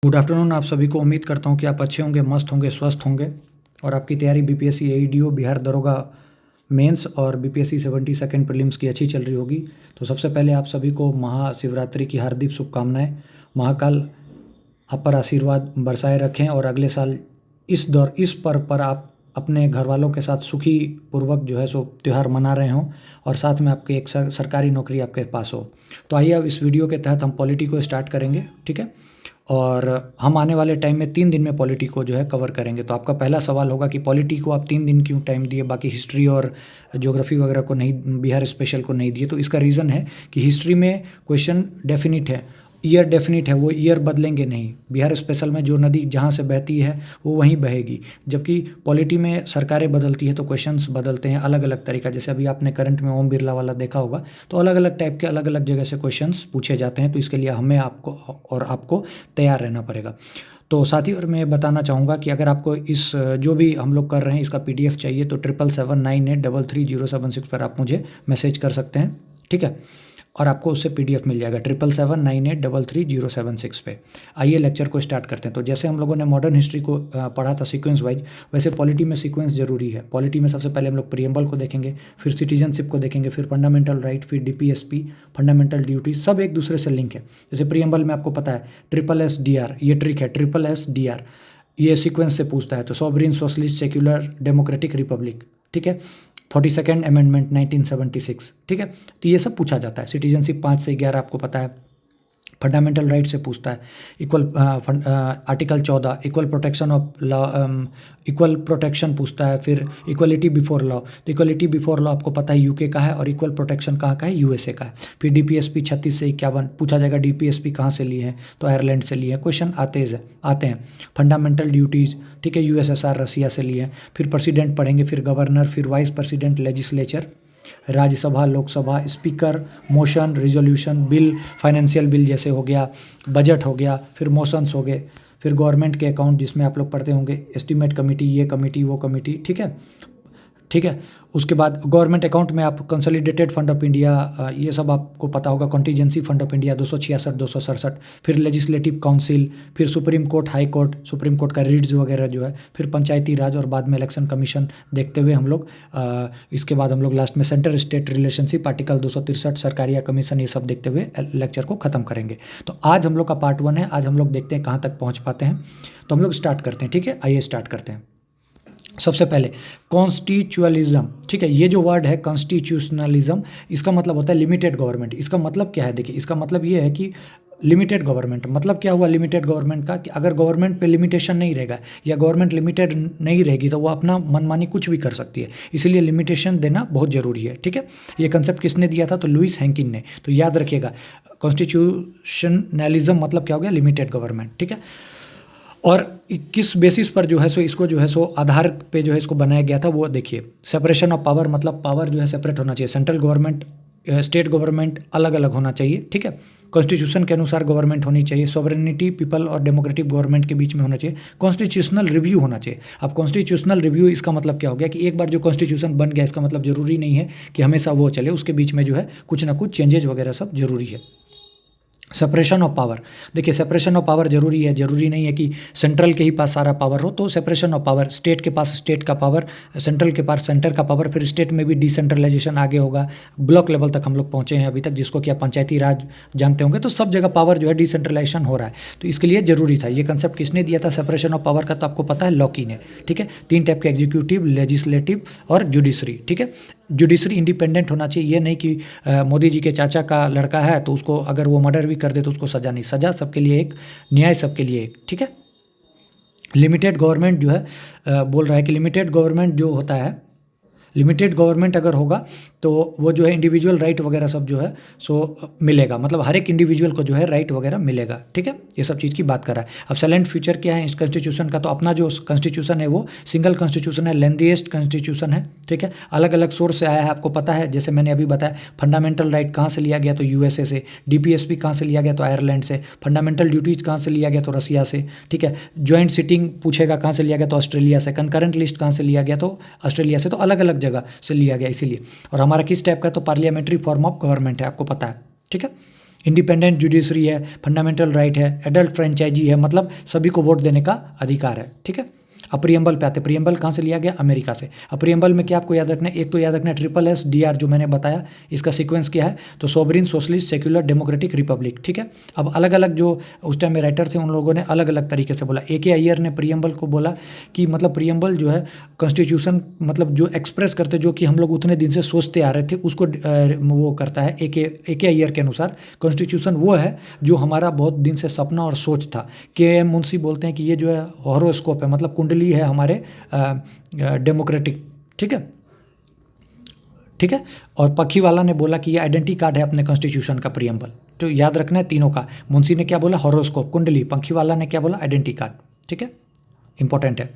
Good afternoon आप सभी को। उम्मीद करता हूँ कि आप अच्छे होंगे, मस्त होंगे, स्वस्थ होंगे और आपकी तैयारी बीपीएससी एईडीओ बिहार दरोगा मेंस और बीपीएससी 72nd प्रीलिम्स की अच्छी चल रही होगी। तो सबसे पहले आप सभी को महाशिवरात्रि की हार्दिक शुभकामनाएं। महाकाल आप पर आशीर्वाद बरसाए रखें और अगले साल इस पर्व पर आप अपने घर वालों के साथ सुखी पूर्वक जो है सो त्यौहार मना रहे हों और साथ में आपकी एक सरकारी नौकरी आपके पास हो। तो आइए अब इस वीडियो के तहत हम पॉलिटी को स्टार्ट करेंगे, ठीक है। और हम आने वाले टाइम में 3 दिन में पॉलिटी को जो है कवर करेंगे। तो आपका पहला सवाल होगा कि पॉलिटी को आप 3 दिन क्यों टाइम दिए, बाकी हिस्ट्री और ज्योग्राफी वगैरह को नहीं, बिहार स्पेशल को नहीं दिए। तो इसका रीज़न है कि हिस्ट्री में क्वेश्चन डेफिनिट है, ईयर डेफिनिट है, वो ईयर बदलेंगे नहीं। बिहार स्पेशल में जो नदी जहाँ से बहती है वो वहीं बहेगी, जबकि पॉलिटी में सरकारें बदलती है तो क्वेश्चंस बदलते हैं अलग अलग तरीका। जैसे अभी आपने करंट में ओम बिरला वाला देखा होगा, तो अलग अलग टाइप के अलग अलग जगह से क्वेश्चंस पूछे जाते हैं। तो इसके लिए हमें आपको तैयार रहना पड़ेगा। तो साथ ही और मैं बताना चाहूँगा कि अगर आपको इस जो भी हम लोग कर रहे हैं इसका पीडीएफ चाहिए तो 7779833076 पर आप मुझे मैसेज कर सकते हैं, ठीक है। और आपको उससे पीडीएफ मिल जाएगा 7779833076 पे। आइए लेक्चर को स्टार्ट करते हैं। तो जैसे हम लोगों ने मॉडर्न हिस्ट्री को पढ़ा था सीक्वेंस वाइज, वैसे पॉलिटी में सीक्वेंस जरूरी है। पॉलिटी में सबसे पहले हम लोग प्रीएम्बल को देखेंगे, फिर सिटीजनशिप को देखेंगे, फिर फंडामेंटल राइट, फिर डीपीएसपी, फंडामेंटल ड्यूटी, सब एक दूसरे से लिंक है। जैसे प्रीएम्बल में आपको पता है SSDR, ये ट्रिक है, SSDR ये सीक्वेंस से पूछता है। तो sovereign socialist secular democratic Republic, ठीक है। 42nd अमेंडमेंट 1976, ठीक है। तो ये सब पूछा जाता है। सिटीजनशिप 5 से 11 आपको पता है। फंडामेंटल राइट से पूछता है article 14 equal protection of law, equal protection पूछता है। फिर इक्वलिटी बिफोर लॉ, तो इक्वलिटी बिफोर लॉ आपको पता है यूके का है और इक्वल प्रोटेक्शन कहाँ का है, यूएसए का है। फिर डीपीएसपी 36 से 51 पूछा जाएगा, डीपीएसपी कहाँ से लिए हैं, तो आयरलैंड से लिए हैं। क्वेश्चन आते हैं। फंडामेंटल ड्यूटीज़, ठीक है, यूएसएसआर रसिया से लिए हैं। फिर प्रेसिडेंट पढ़ेंगे, फिर गवर्नर, फिर vice president, legislature, Rajya Sabha, Lok Sabha, speaker, motion, resolution, bill, financial bill जैसे हो गया, बजट हो गया, फिर मोशंस हो गए, फिर गवर्नमेंट के अकाउंट जिसमें आप लोग पढ़ते होंगे, एस्टीमेट कमेटी, ये कमेटी, वो कमेटी, ठीक है, ठीक है। उसके बाद गवर्नमेंट अकाउंट में आप कंसोलिडेटेड फंड ऑफ इंडिया, ये सब आपको पता होगा, कॉन्टीजेंसी फंड ऑफ इंडिया 266 267, फिर लेजिस्लेटिव काउंसिल, फिर supreme court, high court, supreme court का रीड्स वगैरह जो है, फिर पंचायती राज और बाद में इलेक्शन कमीशन देखते हुए हम लोग इसके बाद हम लोग लास्ट में centre state relationship article 263 Sarkaria commission, ये सब देखते हुए लेक्चर को ख़त्म करेंगे। तो आज हम लोग का पार्ट 1 है। आज हम लोग देखते हैं कहाँ तक पहुँच पाते हैं। तो हम लोग स्टार्ट करते हैं, ठीक है। आइए स्टार्ट करते हैं। सबसे पहले कॉन्स्टिट्यूशनलिज्म, ठीक है। ये जो वर्ड है कॉन्स्टिट्यूशनलिज्म, इसका मतलब होता है लिमिटेड गवर्नमेंट। इसका मतलब क्या है, देखिए, इसका मतलब ये है कि लिमिटेड गवर्नमेंट, मतलब क्या हुआ लिमिटेड गवर्नमेंट का, कि अगर गवर्नमेंट पे लिमिटेशन नहीं रहेगा या गवर्नमेंट लिमिटेड नहीं रहेगी तो वो अपना मनमानी कुछ भी कर सकती है। इसीलिए लिमिटेशन देना बहुत ज़रूरी है, ठीक है। ये कंसेप्ट किसने दिया था, तो लुइस हैंकिन ने। तो याद रखिएगा, कॉन्स्टिट्यूशनलिज्म मतलब क्या हो गया, लिमिटेड गवर्नमेंट, ठीक है। और किस बेसिस पर जो है सो इसको जो है सो आधार पे जो है इसको बनाया गया था, वो देखिए। सेपरेशन ऑफ पावर, मतलब पावर जो है सेपरेट होना चाहिए। सेंट्रल गवर्नमेंट, स्टेट गवर्नमेंट अलग अलग होना चाहिए, ठीक है। कॉन्स्टिट्यूशन के अनुसार गवर्नमेंट होनी चाहिए। सॉवरेनिटी पीपल और डेमोक्रेटिक गवर्नमेंट के बीच में होना चाहिए। कॉन्स्टिट्यूशनल रिव्यू होना चाहिए। अब कॉन्स्टिट्यूशनल रिव्यू, इसका मतलब क्या हो गया कि एक बार जो कॉन्स्टिट्यूशन बन गया, इसका मतलब जरूरी नहीं है कि हमेशा वो चले, उसके बीच में जो है कुछ ना कुछ चेंजेज वगैरह सब जरूरी है। सेपरेशन ऑफ पावर, देखिए, सेपरेशन ऑफ पावर जरूरी है। जरूरी नहीं है कि सेंट्रल के ही पास सारा पावर हो। तो सेपरेशन ऑफ पावर, स्टेट के पास स्टेट का पावर, सेंट्रल के पास सेंटर का पावर, फिर स्टेट में भी डिसेंट्रलाइजेशन आगे होगा। ब्लॉक लेवल तक हम लोग पहुंचे हैं अभी तक, जिसको कि आप पंचायती राज जानते होंगे। तो सब जगह पावर जो है डिसेंट्रलाइजेशन हो रहा है। तो इसके लिए जरूरी था। ये कंसेप्ट किसने दिया था सेपरेशन ऑफ पावर का, तो आपको पता है लॉकी ने, ठीक है। 3 टाइप के, एग्जीक्यूटिव, लेजिस्लेटिव और जुडिशरी, ठीक है। जुडिशरी इंडिपेंडेंट होना चाहिए। ये नहीं कि मोदी जी के चाचा का लड़का है तो उसको अगर वो मर्डर भी कर दे तो उसको सज़ा नहीं। सज़ा सबके लिए एक, न्याय सबके लिए एक, ठीक है। लिमिटेड गवर्नमेंट जो है बोल रहा है कि लिमिटेड गवर्नमेंट जो होता है, लिमिटेड गवर्नमेंट अगर होगा तो वो जो है इंडिविजुअल राइट वगैरह सब जो है सो मिलेगा। मतलब हर एक इंडिविजुअल को जो है राइट वगैरह मिलेगा, ठीक है। ये सब चीज़ की बात कर रहा है। अब साइलेंट फ्यूचर क्या है इस कॉन्स्टिट्यूशन का, तो अपना जो कॉन्स्टिट्यूशन है वो सिंगल कॉन्स्टिट्यूशन है, लेंथीएस्ट कॉन्स्टिट्यूशन है, ठीक है। अलग अलग सोर्स से आया है, आपको पता है। जैसे मैंने अभी बताया, फंडामेंटल राइट कहाँ से लिया गया, तो यूएसए से। डीपीएसपी कहाँ से लिया गया, तो आयरलैंड से। फंडामेंटल ड्यूटीज कहाँ से लिया गया, तो रसिया से, ठीक है। ज्वाइंट सिटिंग पूछेगा कहाँ से लिया गया, तो ऑस्ट्रेलिया से। कंकरेंट लिस्ट कहाँ से लिया गया, तो ऑस्ट्रेलिया से। तो अलग अलग जगह से लिया गया इसीलिए। और हमारा किस टाइप का, तो पार्लियामेंट्री फॉर्म ऑफ गवर्नमेंट है, आपको पता है, ठीक है। इंडिपेंडेंट जुडिशरी है, फंडामेंटल राइट है, एडल्ट फ्रेंचाइजी है, मतलब सभी को वोट देने का अधिकार है, ठीक है। अब प्रियम्बल पे आते, प्रियम्बल कहाँ से लिया गया? अमेरिका से। अब प्रियम्बल में क्या आपको याद रखना है? एक तो याद रखना है SSDR जो मैंने बताया, इसका सीक्वेंस क्या है? तो sovereign, socialist, secular, democratic, Republic, ठीक है। अब अलग अलग जो उस टाइम में राइटर थे उन लोगों ने अलग अलग तरीके से बोला। AK अय्यर ने प्रियम्बल को बोला कि मतलब प्रियम्बल जो है कॉन्स्टिट्यूशन मतलब जो एक्सप्रेस करते, जो कि हम लोग उतने दिन से सोचते आ रहे थे, उसको वो करता है। AK अय्यर के अनुसार कॉन्स्टिट्यूशन वो है जो हमारा बहुत दिन से सपना और सोच था। KM मुंशी बोलते हैं कि ये जो है हॉरोस्कोप है, मतलब कुंडली है हमारे डेमोक्रेटिक, ठीक है, ठीक है। और पखीवाला ने बोला कि ये आइडेंटिटी कार्ड है अपने कॉन्स्टिट्यूशन का प्रियम्बल। तो याद रखना है तीनों का। मुंशी ने क्या बोला? हॉरोस्कोप, कुंडली। पखीवाला ने क्या बोला? आइडेंटिटी कार्ड, ठीक है, इंपॉर्टेंट है।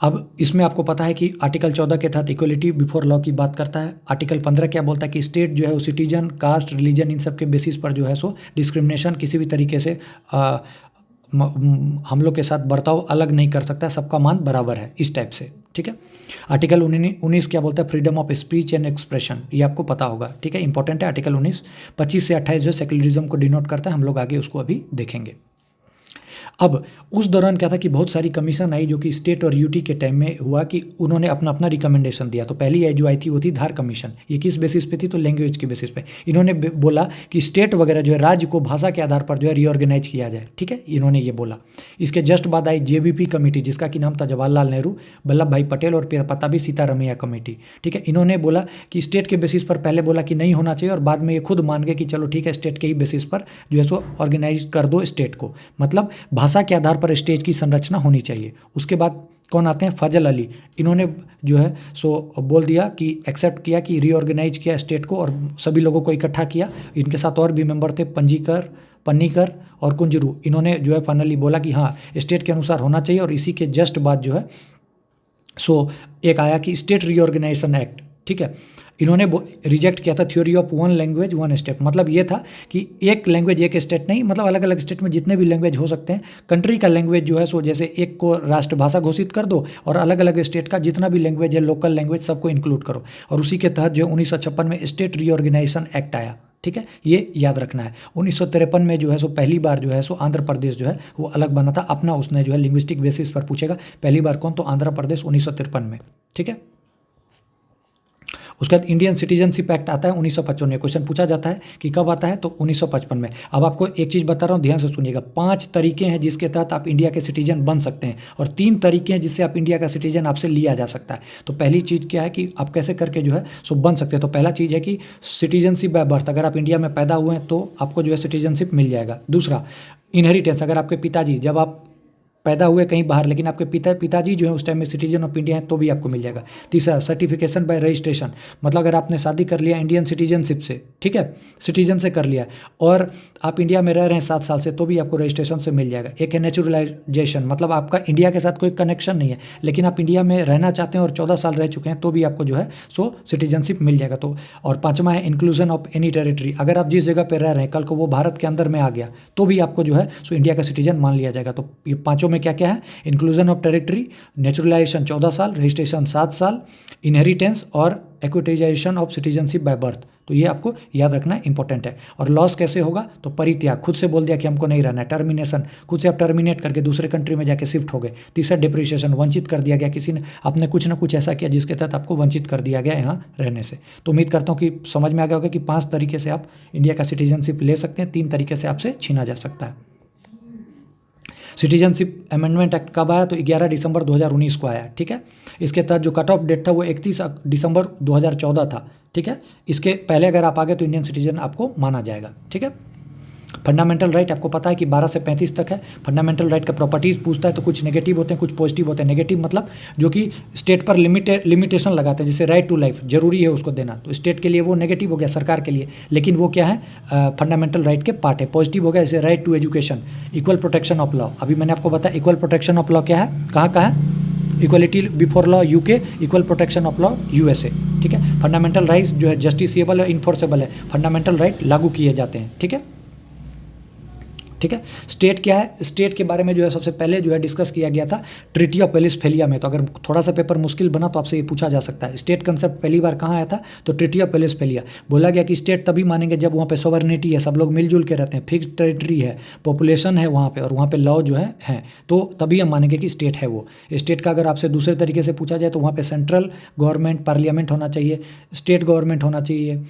अब इसमें आपको पता है कि आर्टिकल 14 के तहत इक्वलिटी बिफोर लॉ की बात करता है। आर्टिकल 15 क्या बोलता है कि स्टेट जो है वो सिटीजन, कास्ट, रिलीजन, इन सब के बेसिस पर जो है सो डिस्क्रिमिनेशन किसी भी तरीके से हम लोग के साथ बर्ताव अलग नहीं कर सकता, सबका मान बराबर है, इस टाइप से, ठीक है। आर्टिकल 19 क्या बोलता है? Freedom of speech and expression, ये आपको पता होगा, ठीक है, इंपॉर्टेंट है आर्टिकल 19। 25 से 28 जो सेक्युलरिज्म को डिनोट करता है, हम लोग आगे उसको अभी देखेंगे। अब उस दौरान क्या था कि बहुत सारी कमीशन आई जो कि स्टेट और यूटी के टाइम में हुआ कि उन्होंने अपना अपना रिकमेंडेशन दिया। तो पहली जो आई थी वो थी धार कमीशन। ये किस बेसिस पे थी? तो लैंग्वेज के बेसिस पे। इन्होंने बोला कि स्टेट वगैरह जो है राज्य को भाषा के आधार पर जो है रीऑर्गेनाइज किया जाए, ठीक है, इन्होंने ये बोला। इसके जस्ट बाद आई JBP कमेटी, जिसका कि नाम था जवाहरलाल नेहरू, वल्लभ भाई पटेल और पताबी सीतारमैया कमेटी, ठीक है। इन्होंने बोला कि स्टेट के बेसिस पर पहले बोला कि नहीं होना चाहिए, और बाद में ये खुद मान गए कि चलो ठीक है, स्टेट के ही बेसिस पर जो है सो ऑर्गेनाइज कर दो स्टेट को, मतलब भाषा के आधार पर स्टेट की संरचना होनी चाहिए। उसके बाद कौन आते हैं? फजल अली। इन्होंने जो है सो बोल दिया कि एक्सेप्ट किया कि रीऑर्गेनाइज किया स्टेट को और सभी लोगों को इकट्ठा किया। इनके साथ और भी मेंबर थे, पन्नीकर और कुंजरू। इन्होंने जो है फाइनली बोला कि हाँ स्टेट के अनुसार होना चाहिए। और इसी के जस्ट बाद जो है सो एक आया कि स्टेट रीऑर्गेनाइजेशन एक्ट, ठीक है। इन्होंने रिजेक्ट किया था theory of one language one state. मतलब ये था कि एक लैंग्वेज एक स्टेट नहीं, मतलब अलग अलग स्टेट में जितने भी लैंग्वेज हो सकते हैं, कंट्री का लैंग्वेज जो है सो जैसे एक को राष्ट्रभाषा घोषित कर दो और अलग अलग स्टेट का जितना भी लैंग्वेज है, लोकल लैंग्वेज, सबको इंक्लूड करो। और उसी के तहत जो 1956 में स्टेट रीऑर्गेनाइजेशन एक्ट आया, ठीक है, ये याद रखना है। 1953 में जो है सो पहली बार जो है सो आंध्र प्रदेश जो है वो अलग बना था अपना, उसने जो है लिंग्विस्टिक बेसिस पर पूछेगा पहली बार कौन? तो आंध्र प्रदेश 1953 में, ठीक है। उसके बाद इंडियन सिटीजनशिप एक्ट आता है 1955 में। क्वेश्चन पूछा जाता है कि कब आता है? तो 1955 में। अब आपको एक चीज़ बता रहा हूँ, ध्यान से सुनिएगा। 5 तरीके हैं जिसके तहत आप इंडिया के सिटीजन बन सकते हैं, और 3 तरीके हैं जिससे आप इंडिया का सिटीजन आपसे लिया जा सकता है। तो पहली चीज़ क्या है कि आप कैसे करके जो है सो बन सकते हैं। तो पहला चीज़ है कि सिटीजनशिप बाय बर्थ, अगर आप इंडिया में पैदा हुए हैं तो आपको जो है सिटीजनशिप मिल जाएगा। दूसरा, इनहेरिटेंस, अगर आपके पिताजी जब आप पैदा हुए कहीं बाहर लेकिन आपके पिताजी जो है उस टाइम में सिटीजन ऑफ इंडिया है तो भी आपको मिल जाएगा। तीसरा, सर्टिफिकेशन बाय रजिस्ट्रेशन, मतलब अगर आपने शादी कर लिया इंडियन सिटीजनशिप से, ठीक है, सिटीजन से कर लिया और आप इंडिया में रह रहे हैं 7 साल से, तो भी आपको रजिस्ट्रेशन से मिल जाएगा। एक है नेचुरलाइजेशन, मतलब आपका इंडिया के साथ कोई कनेक्शन नहीं है लेकिन आप इंडिया में रहना चाहते हैं और 14 साल रह चुके हैं, तो भी आपको जो है सो सिटीजनशिप मिल जाएगा। तो और 5वां है इंक्लूजन ऑफ एनी टेरिटरी, अगर आप जिस जगह पर रह रहे हैं कल को वो भारत के अंदर में आ गया तो भी आपको जो है सो इंडिया का सिटीजन मान लिया जाएगा। तो ये पाँचों में क्या क्या है? इंक्लूजन ऑफ टेरिटरी, नेचुरलाइजेशन 14 साल, रजिस्ट्रेशन 7 साल, इनहेरिटेंस और एक्विटाइजेशन ऑफ सिटीजनशिप बाय बर्थ। तो ये आपको याद रखना इंपॉर्टेंट है। और लॉस कैसे होगा? तो परित्याग, खुद से बोल दिया कि हमको नहीं रहना है। टर्मिनेशन, खुद से आप टर्मिनेट करके दूसरे कंट्री में जाके शिफ्ट हो गए। तीसरा, डिप्रिसिएशन, वंचित कर दिया गया, किसी ने आपने कुछ ना कुछ ऐसा किया जिसके तहत आपको वंचित कर दिया गया यहाँ रहने से। तो उम्मीद करता हूँ कि समझ में आ गया होगा कि 5 तरीके से आप इंडिया का सिटीजनशिप ले सकते हैं, 3 तरीके से आपसे छीना जा सकता है। सिटीजनशिप अमेंडमेंट एक्ट कब आया? तो 11 दिसंबर 2019 को आया, ठीक है। इसके तहत जो कट ऑफ डेट था वो 31 दिसंबर 2014 था, ठीक है। इसके पहले अगर आप आ गए तो इंडियन सिटीजन आपको माना जाएगा, ठीक है। फंडामेंटल राइट आपको पता है कि 12 से 35 तक है। फंडामेंटल राइट का प्रॉपर्टीज़ पूछता है तो कुछ नेगेटिव होते हैं, कुछ पॉजिटिव होते हैं। नेगेटिव मतलब जो कि स्टेट पर लिमिटेशन लगाते हैं, जैसे राइट टू लाइफ जरूरी है उसको देना, तो स्टेट के लिए वो नेगेटिव हो गया, सरकार के लिए, लेकिन वो क्या है फंडामेंटल राइट के पार्ट है। पॉजिटिव हो गया जैसे right to education, equal protection of law. अभी मैंने आपको बताया इक्वल प्रोटेक्शन ऑफ लॉ क्या है, कहाँ का है? Equality before law UK, equal protection of law USA, ठीक है। फंडामेंटल राइट्स जो है जस्टिसेबल है, इन्फोर्सेबल है, फंडामेंटल राइट लागू किए जाते हैं, ठीक है। ठीक है। स्टेट क्या है, स्टेट के बारे में जो है सबसे पहले जो है डिस्कस किया गया था ट्रीटी ऑफ वेस्टफैलिया में। तो अगर थोड़ा सा पेपर मुश्किल बना तो आपसे ये पूछा जा सकता है, स्टेट कंसेप्ट पहली बार कहाँ आया था, तो ट्रीटी ऑफ वेस्टफैलिया। बोला गया कि स्टेट तभी मानेंगे जब वहाँ पे सॉवरेनिटी है, सब लोग मिलजुल के रहते हैं, फिक्स टेरिटरी है, पॉपुलेशन है वहाँ पे, और वहाँ पे लॉ जो है तो तभी हम मानेंगे कि स्टेट है वो। स्टेट का अगर आपसे दूसरे तरीके से पूछा जाए तो वहाँ पे सेंट्रल गवर्नमेंट, पार्लियामेंट होना चाहिए, स्टेट गवर्नमेंट होना चाहिए,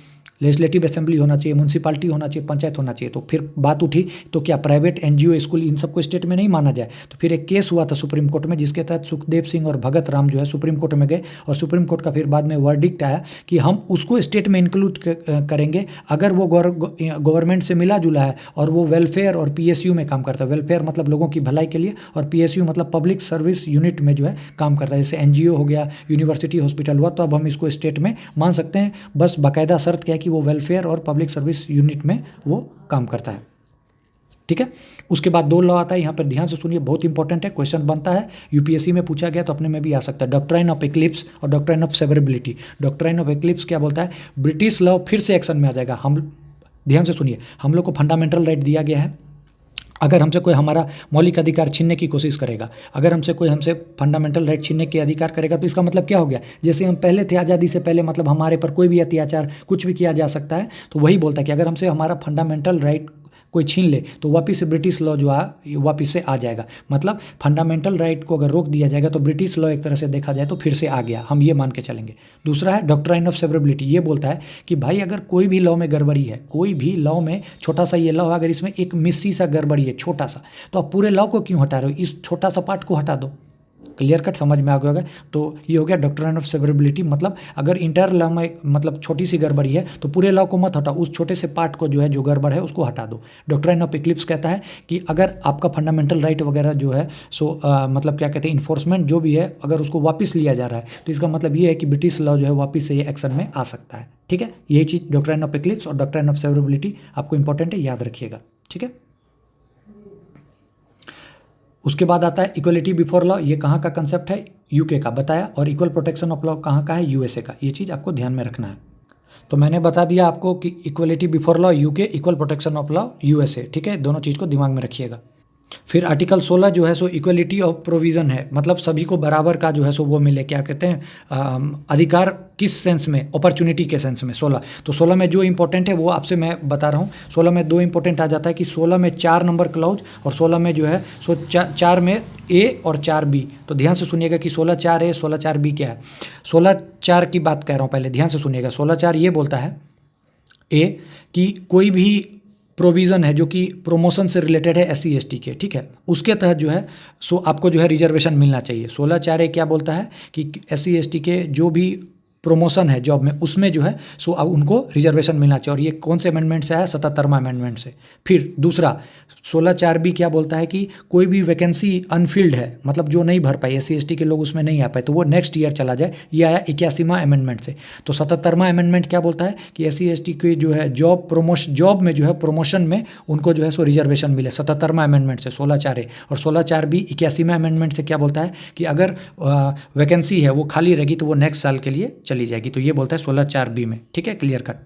लेजिस्लेटिव असेंबली होना चाहिए, म्यूनसिपालिटी होना चाहिए, पंचायत होना चाहिए। तो फिर बात उठी तो क्या प्राइवेट एनजीओ, स्कूल, इन सबको स्टेट में नहीं माना जाए। तो फिर एक केस हुआ था सुप्रीम कोर्ट में, जिसके तहत सुखदेव सिंह और भगत राम जो है सुप्रीम कोर्ट में गए, और सुप्रीम कोर्ट का फिर बाद में वर्डिक्ट आया कि हम उसको स्टेट में इंक्लूड करेंगे अगर वो गवर्नमेंट से मिला जुला है और वो वेलफेयर और पीएसयू में काम करता है। वेलफेयर मतलब लोगों की भलाई के लिए, और पीएसयू मतलब पब्लिक सर्विस यूनिट में जो है काम करता है, जैसे एनजीओ हो गया, यूनिवर्सिटी, हॉस्पिटल हुआ, तो अब हम इसको स्टेट में मान सकते हैं। बस बाकायदा शर्त क्या है कि वो वेलफेयर और पब्लिक सर्विस यूनिट में वो काम करता है। ठीक है। उसके बाद 2 लॉ आता है, यहाँ पर ध्यान से सुनिए, बहुत इंपॉर्टेंट है, क्वेश्चन बनता है, यूपीएससी में पूछा गया तो अपने में भी आ सकता है। डॉक्ट्राइन ऑफ इक्लिप्स और doctrine of severability. Doctrine of Eclipse क्या बोलता है, ब्रिटिश लॉ फिर से एक्शन में आ जाएगा। हम ध्यान से सुनिए, हम लोग को फंडामेंटल राइट दिया गया है, अगर हमसे कोई हमारा मौलिक अधिकार छीनने की कोशिश करेगा, अगर हमसे कोई हमसे फंडामेंटल राइट छीनने के अधिकार करेगा, तो इसका मतलब क्या हो गया, जैसे हम पहले थे आज़ादी से पहले, मतलब हमारे पर कोई भी अत्याचार कुछ भी किया जा सकता है, तो वही बोलता है कि अगर हमसे हमारा फंडामेंटल राइट कोई छीन ले तो वापस से ब्रिटिश लॉ जो है वापस से आ जाएगा। मतलब फंडामेंटल राइट को अगर रोक दिया जाएगा तो ब्रिटिश लॉ एक तरह से देखा जाए तो फिर से आ गया, हम ये मान के चलेंगे। दूसरा है डॉक्ट्राइन ऑफ सेवरेबिलिटी, ये बोलता है कि भाई अगर कोई भी लॉ में गड़बड़ी है, कोई भी लॉ में छोटा सा ये लॉ है, अगर इसमें एक मिस्सी सा गड़बड़ी है छोटा सा, तो आप पूरे लॉ को क्यों हटा रहे हो, इस छोटा सा पार्ट को हटा दो। क्लियर कट समझ में आ गया होगा। तो ये हो गया डॉक्ट्राइन ऑफ सेवरेबिलिटी, मतलब अगर इंटर लॉ में मतलब छोटी सी गड़बड़ी है तो पूरे लॉ को मत हटाओ, उस छोटे से पार्ट को जो है जो गड़बड़ है उसको हटा दो। डॉक्ट्राइन ऑफ इक्लिप्स कहता है कि अगर आपका फंडामेंटल राइट वगैरह जो है मतलब क्या कहते हैं इन्फोर्समेंट जो भी है, अगर उसको वापस लिया जा रहा है तो इसका मतलब ये है कि ब्रिटिश लॉ जो है वापस से ये एक्शन में आ सकता है। ठीक है, यही चीज़ डॉक्ट्राइन ऑफ इक्लिप्स और डॉक्ट्राइन ऑफ सेवरेबिलिटी आपको इंपॉर्टेंट है, याद रखिएगा। ठीक है। उसके बाद आता है इक्वलिटी बिफोर लॉ, ये कहाँ का कंसेप्ट है, यूके का बताया, और इक्वल प्रोटेक्शन ऑफ लॉ कहाँ का है, यूएसए का। ये चीज़ आपको ध्यान में रखना है। तो मैंने बता दिया आपको कि equality before law UK, equal protection of law USA. ठीक है, दोनों चीज़ को दिमाग में रखिएगा। फिर आर्टिकल 16 जो है सो इक्वलिटी ऑफ प्रोविज़न है, मतलब सभी को बराबर का जो है सो वो मिले, क्या कहते हैं अधिकार, किस सेंस में, अपॉर्चुनिटी के सेंस में। 16 तो 16 में जो इंपॉर्टेंट है वो आपसे मैं बता रहा हूँ। 16 में 2 इंपॉर्टेंट आ जाता है कि 16 में 4 नंबर क्लॉज और 16 में जो है सो 4 में ए और 4 बी। तो ध्यान से सुनिएगा कि 16 4 ए 16 4 बी क्या है। 16 4 की बात कह रहा हूँ, पहले ध्यान से सुनिएगा। 16 4 ये बोलता है ए कि कोई भी प्रोविज़न है जो कि प्रमोशन से रिलेटेड है SC ST के, ठीक है, उसके तहत जो है सो आपको जो है रिजर्वेशन मिलना चाहिए। 16 4 ए क्या बोलता है कि SC ST के जो भी प्रमोशन है जॉब में, उसमें जो है सो अब उनको रिजर्वेशन मिलना चाहिए। और ये कौन से अमेंडमेंट से आया, 77वां अमेंडमेंट से। फिर दूसरा 16 4 बी क्या बोलता है कि कोई भी वैकेंसी अनफिल्ड है, मतलब जो नहीं भर पाई, SC ST के लोग उसमें नहीं आ पाए, तो वो नेक्स्ट ईयर चला जाए। ये आया 81वां अमेंडमेंट से। तो 77वां अमेंडमेंट क्या बोलता है कि SC ST के जो है जॉब में जो है प्रमोशन में उनको जो है सो रिजर्वेशन मिले, 77वां अमेंडमेंट से 16 4 ए। और 16 4 बी 81वां अमेंडमेंट से क्या बोलता है कि अगर वैकेंसी है वो खाली रहेगी तो वो नेक्स्ट साल के लिए चली जाएगी। तो ये बोलता है 16 4 बी में। ठीक है, क्लियर कट।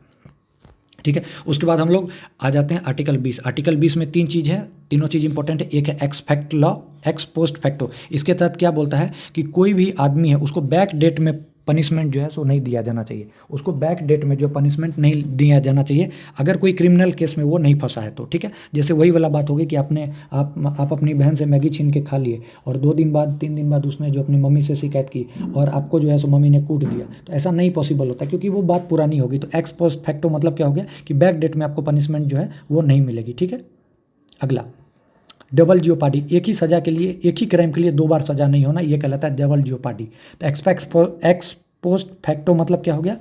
ठीक है, उसके बाद हम लोग आ जाते हैं आर्टिकल 20। आर्टिकल 20 में 3 चीज़ है, तीनों चीज़ इंपॉर्टेंट है। एक है x fact law, x post facto. इसके तहत क्या बोलता है कि कोई भी आदमी है उसको बैक डेट में पनिशमेंट जो है सो नहीं दिया जाना चाहिए, उसको बैक डेट में जो पनिशमेंट नहीं दिया जाना चाहिए अगर कोई क्रिमिनल केस में वो नहीं फंसा है तो। ठीक है, जैसे वही वाला बात होगी कि आप अपनी बहन से मैगी छीन के खा लिए और 2 दिन बाद 3 दिन बाद उसने जो अपनी मम्मी से शिकायत की और आपको जो है सो मम्मी ने कूट दिया, तो ऐसा नहीं पॉसिबल होता क्योंकि वो बात पुरानी होगी। तो एक्स पोस्ट फैक्टो मतलब क्या हो गया कि बैक डेट में आपको पनिशमेंट जो है वो नहीं मिलेगी। ठीक है, अगला डबल जियोपार्डी, एक ही सज़ा के लिए, एक ही क्राइम के लिए 2 बार सज़ा नहीं होना, ये कहलाता है डबल जियोपार्डी। तो एक्स पोस्ट फैक्टो मतलब क्या हो गया,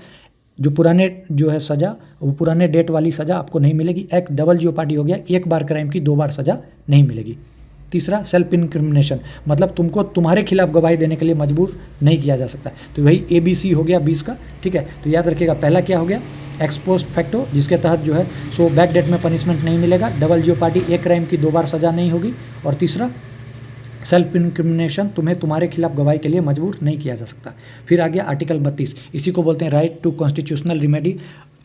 जो पुराने जो है सज़ा, वो पुराने डेट वाली सज़ा आपको नहीं मिलेगी। एक डबल जियोपार्डी हो गया, एक बार क्राइम की 2 बार सज़ा नहीं मिलेगी। तीसरा सेल्फ इनक्रिमिनेशन, मतलब तुमको तुम्हारे खिलाफ गवाही देने के लिए मजबूर नहीं किया जा सकता। तो वही ABC हो गया 20 का। ठीक है, तो याद रखिएगा पहला क्या हो गया एक्स पोस्ट फैक्टो, जिसके तहत जो है सो बैक डेट में पनिशमेंट नहीं मिलेगा। डबल जियोपार्डी, एक क्राइम की 2 बार सज़ा नहीं होगी। और तीसरा सेल्फ इनक्रिमिनेशन, तुम्हें तुम्हारे खिलाफ गवाही के लिए मजबूर नहीं किया जा सकता। फिर आ गया आर्टिकल 32, इसी को बोलते हैं राइट टू कॉन्स्टिट्यूशनल रिमेडी।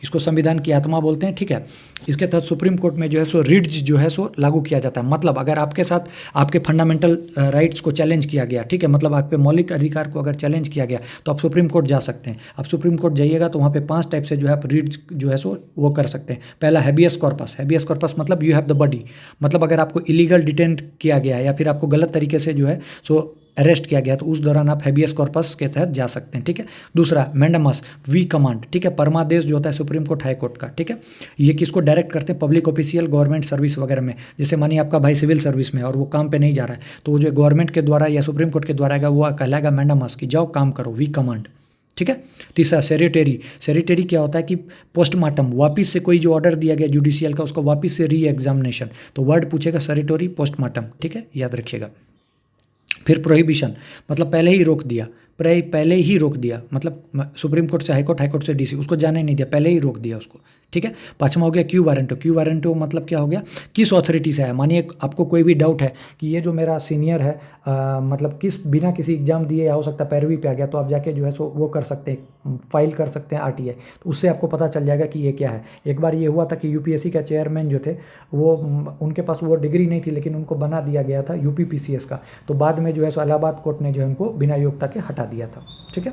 इसको संविधान की आत्मा बोलते हैं, ठीक है। इसके तहत सुप्रीम कोर्ट में जो है सो रिट्स जो है सो लागू किया जाता है। मतलब अगर आपके साथ आपके फंडामेंटल राइट्स को चैलेंज किया गया, ठीक है, मतलब आपके मौलिक अधिकार को अगर चैलेंज किया गया तो आप सुप्रीम कोर्ट जा सकते हैं। आप सुप्रीम कोर्ट जाइएगा तो वहाँ पे 5 टाइप से जो है आप रिट्स जो है सो वो कर सकते हैं। पहला हैबियस कॉर्पस। हैबियस कॉर्पस मतलब यू हैव द बॉडी, मतलब अगर आपको इलीगल डिटेंट किया गया है या फिर आपको गलत तरीके से जो है सो अरेस्ट किया गया तो उस दौरान आप हैबियस कॉर्पस के तहत जा सकते हैं, ठीक है। दूसरा मैंडामस, वी कमांड, ठीक है, परमादेश जो होता है सुप्रीम कोर्ट हाई कोर्ट का, ठीक है। ये किसको डायरेक्ट करते हैं? पब्लिक ऑफिशियल, गवर्नमेंट सर्विस वगैरह में। जैसे मानिए आपका भाई सिविल सर्विस में और वो काम पे नहीं जा रहा है तो वो जो गवर्नमेंट के द्वारा या सुप्रीम कोर्ट के द्वारा आएगा वो कहलाएगा मैंडामस कि जाओ काम करो, वी कमांड, ठीक है। तीसरा सेरिटेरी। सेरिटेरी क्या होता है कि पोस्टमार्टम, वापिस से कोई जो ऑर्डर दिया गया जुडिशियल का उसका वापिस से री एग्जामिनेशन, तो वर्ड पूछेगा सेरिटोरी, पोस्टमार्टम, ठीक है, याद रखिएगा। फिर प्रोहिबिशन, मतलब पहले ही रोक दिया, पहले ही रोक दिया, मतलब सुप्रीम कोर्ट से हाई कोर्ट से डीसी उसको जाने नहीं दिया, पहले ही रोक दिया उसको, ठीक है। पाँचवा हो गया क्यू वारंटो। क्यू वारंटो मतलब क्या हो गया? किस अथॉरिटी से है? मानिए आपको कोई भी डाउट है कि ये जो मेरा सीनियर है मतलब बिना किसी एग्जाम दिए हो सकता है पैरवी पे आ गया, तो आप जाके जो है सो वो कर सकते हैं, फाइल कर सकते हैं आरटीआई, तो उससे आपको पता चल जाएगा कि ये क्या है। एक बार ये हुआ था कि यूपीएससी का चेयरमैन जो थे वो उनके पास वो डिग्री नहीं थी लेकिन उनको बना दिया गया था यूपीपीसीएस का, तो बाद में जो है सो इलाहाबाद कोर्ट ने जो है उनको बिना योग्यता के हटा दिया था, ठीक है।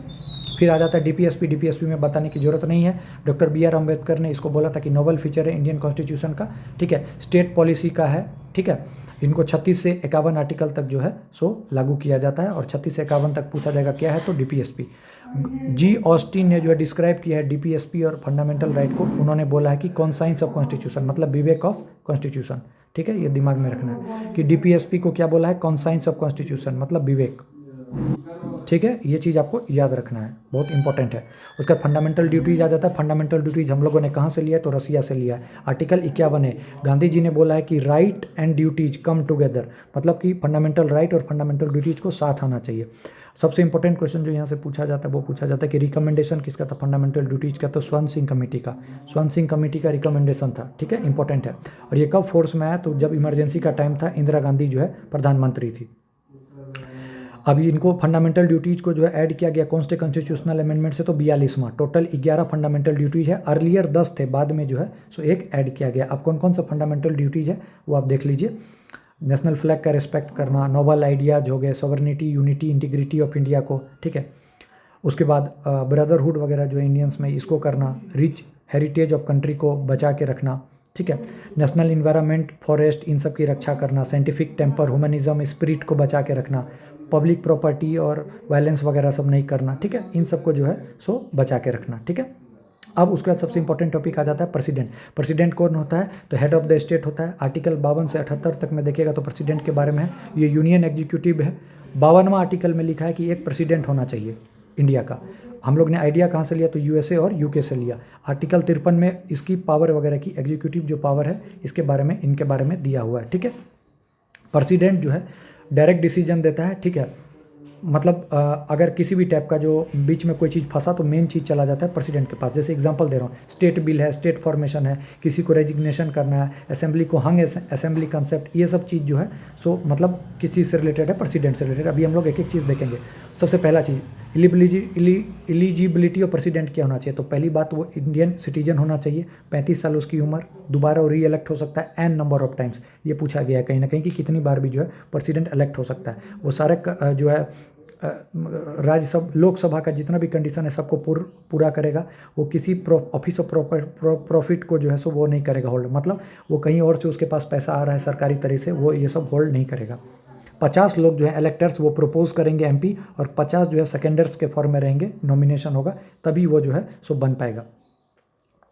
फिर आ जाता है डीपीएसपी। डीपीएसपी में बताने की जरूरत नहीं है, डॉक्टर बी.आर. अम्बेडकर ने इसको बोला था कि नोबल फीचर है इंडियन कॉन्स्टिट्यूशन का, ठीक है। स्टेट पॉलिसी का है, ठीक है। इनको 36 से 51 आर्टिकल तक जो है सो लागू किया जाता है और 36 से 51 तक पूछा जाएगा क्या है तो डीपीएसपी। जी ऑस्टिन ने जो है डिस्क्राइब किया है डीपीएसपी और फंडामेंटल राइट को, उन्होंने बोला है कि कॉन्साइंस ऑफ कॉन्स्टिट्यूशन, मतलब विवेक ऑफ कॉन्स्टिट्यूशन, ठीक है, ये दिमाग में रखना है कि डीपीएसपी को क्या बोला है? कॉन्साइंस ऑफ कॉन्स्टिट्यूशन, मतलब विवेक, ठीक है। ये चीज़ आपको याद रखना है, बहुत इंपॉर्टेंट है। उसका फंडामेंटल ड्यूटीज आ जाता है। फंडामेंटल ड्यूटीज हम लोगों ने कहाँ से लिया है? तो रसिया से लिया है। आर्टिकल 51 है, गांधी जी ने बोला है कि right and duties come together, मतलब कि फंडामेंटल राइट और फंडामेंटल ड्यूटीज को साथ आना चाहिए। सबसे इंपॉर्टेंट क्वेश्चन जो यहाँ से पूछा जाता है वो पूछा जाता है कि रिकमेंडेशन किसका था फंडामेंटल ड्यूटीज का? तो स्वर्ण सिंह कमेटी का। स्वर्ण सिंह कमेटी का रिकमेंडेशन था, ठीक है, इंपॉर्टेंट है। और ये कब फोर्स में आया? तो जब इमरजेंसी का टाइम था, इंदिरा गांधी जो है प्रधानमंत्री थी। अभी इनको फंडामेंटल ड्यूटीज को जो है ऐड किया गया कौन से कॉन्स्टिट्यूशनल अमेंडमेंट से? तो 42वां। टोटल 11 फंडामेंटल ड्यूटीज है, अर्लियर 10 थे, बाद में जो है सो एक ऐड किया गया। अब कौन कौन सा फंडामेंटल ड्यूटीज है वो आप देख लीजिए। नेशनल फ्लैग का रिस्पेक्ट करना, नोबल आइडियाज हो गए, sovereignty, unity, integrity of India को, ठीक है। उसके बाद ब्रदरहुड वगैरह जो है इंडियंस में, इसको करना, रिच हेरिटेज ऑफ कंट्री को बचा के रखना, ठीक है। नेशनल इन्वायरमेंट, फॉरेस्ट, इन सब की रक्षा करना, साइंटिफिक टेम्पर, ह्यूमनिज्म, स्पिरिट को बचा के रखना, पब्लिक प्रॉपर्टी और वायलेंस वगैरह सब नहीं करना, ठीक है। इन सबको जो है सो बचा के रखना, ठीक है। अब उसके बाद सबसे इंपॉर्टेंट टॉपिक आ जाता है प्रेसिडेंट। प्रेसिडेंट कौन होता है? तो हेड ऑफ द स्टेट होता है। आर्टिकल 52 से 78 तक में देखिएगा तो प्रेसिडेंट के बारे में है। ये यूनियन एग्जीक्यूटिव है। 52वां आर्टिकल में लिखा है कि एक प्रेसिडेंट होना चाहिए इंडिया का। हम लोग ने आइडिया कहाँ से लिया? तो यूएसए और यूके से लिया। आर्टिकल 53 में इसकी पावर वगैरह की एग्जीक्यूटिव जो पावर है इसके बारे में, इनके बारे में दिया हुआ है, ठीक है। प्रेसिडेंट जो है डायरेक्ट डिसीजन देता है, ठीक है। मतलब अगर किसी भी टाइप का जो बीच में कोई चीज़ फंसा तो मेन चीज़ चला जाता है प्रेसिडेंट के पास। जैसे एग्जांपल दे रहा हूँ, स्टेट बिल है, स्टेट फॉर्मेशन है, किसी को रेजिग्नेशन करना है, असेंबली को हंग असेंबली कंसेप्ट, ये सब चीज़ जो है सो मतलब किस चीज़ से रिलेटेड है? प्रेसिडेंट से रिलेटेड। अभी हम लोग एक एक चीज़ देखेंगे। सबसे पहला चीज़ एलिजिबिलिटी ऑफ प्रेसिडेंट क्या होना चाहिए? तो पहली बात वो इंडियन सिटीजन होना चाहिए, 35 साल उसकी उम्र, दोबारा वो री इलेक्ट हो सकता है एन नंबर ऑफ टाइम्स। ये पूछा गया है कहीं ना कहीं कि कितनी बार भी जो है प्रेसिडेंट इलेक्ट हो सकता है। वो सारे जो है राज्यसभा लोकसभा का जितना भी कंडीशन है सबको पूरा करेगा। वो किसी ऑफिस ऑफ प्रॉफिट को जो है सो वो नहीं करेगा होल्ड, मतलब वो कहीं और से उसके पास पैसा आ रहा है सरकारी तरह से, वो ये सब होल्ड नहीं करेगा। 50 लोग जो है इलेक्टर्स वो प्रपोज करेंगे एमपी, और 50 जो है सेकेंडर्स के फॉर्म में रहेंगे, नॉमिनेशन होगा तभी वो जो है सो बन पाएगा।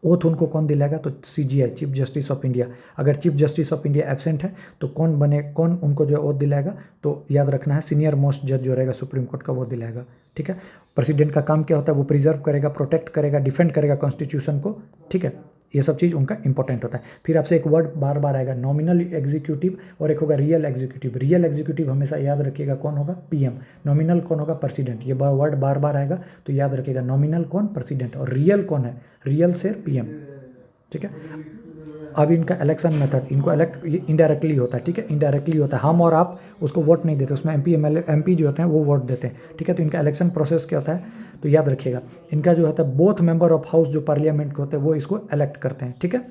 ओथ उनको कौन दिलाएगा? तो CJI, chief justice of India. अगर chief justice of India absent है तो कौन उनको जो है ओथ दिलाएगा? तो याद रखना है सीनियर मोस्ट जज जो रहेगा सुप्रीम कोर्ट का वो दिलाएगा, ठीक है। प्रेसिडेंट का काम क्या होता है? वो प्रिजर्व करेगा, प्रोटेक्ट करेगा, डिफेंड करेगा कॉन्स्टिट्यूशन को, ठीक है। ये सब चीज़ उनका इंपॉर्टेंट होता है। फिर आपसे एक वर्ड बार बार आएगा, नॉमिनल एग्जीक्यूटिव, और एक होगा रियल एग्जीक्यूटिव। रियल एग्जीक्यूटिव हमेशा याद रखिएगा कौन होगा? पीएम। नॉमिनल कौन होगा? प्रेसिडेंट। ये वर्ड बार बार आएगा तो याद रखिएगा, नॉमिनल कौन? प्रेसिडेंट। और रियल कौन है? रियल से पीएम, ठीक है। अब इनका इलेक्शन मेथड, इनको इनडायरेक्टली होता है, ठीक है, इनडायरेक्टली होता है, हम और आप उसको वोट नहीं देते, उसमें MP MLA MP जो होते हैं वो वोट देते हैं, ठीक है। तो इनका इलेक्शन प्रोसेस क्या होता है, तो याद रखिएगा, इनका जो होता है बोथ मेंबर ऑफ हाउस जो पार्लियामेंट के होते हैं वो इसको इलेक्ट करते हैं, ठीक है।